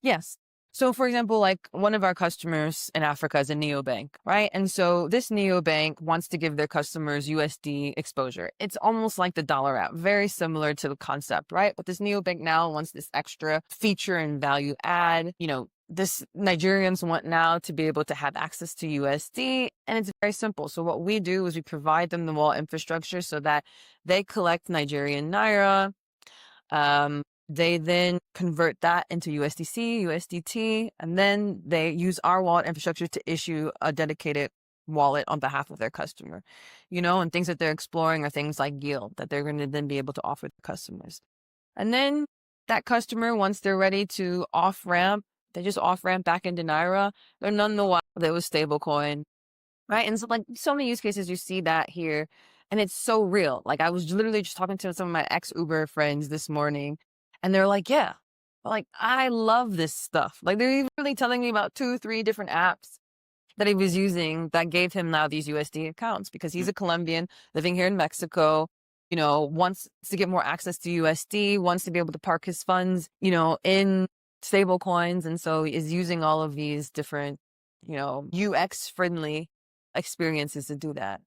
Yes. So for example, like one of our customers in Africa is a neobank, right? And so this neobank wants to give their customers USD exposure. It's almost like the dollar app, very similar to the concept, right? But this neobank now wants this extra feature and value add. This Nigerians want now to be able to have access to USD, and it's very simple. So what we do is we provide them the wallet infrastructure so that they collect Nigerian naira. They then convert that into USDC, USDT, and then they use our wallet infrastructure to issue a dedicated wallet on behalf of their customer, and things that they're exploring are things like yield that they're going to then be able to offer to customers. And then that customer, once they're ready to off ramp, they just off ramp back into Naira. They're none the while there was stablecoin, right? And so like so many use cases, you see that here, and it's so real. Like I was literally just talking to some of my ex Uber friends this morning, and they're like, yeah, like I love this stuff. Like they're really telling me about 2-3 different apps that he was using that gave him now these USD accounts because he's a Colombian living here in Mexico, wants to get more access to USD, wants to be able to park his funds, in stable coins. And so is using all of these different, UX friendly experiences to do that.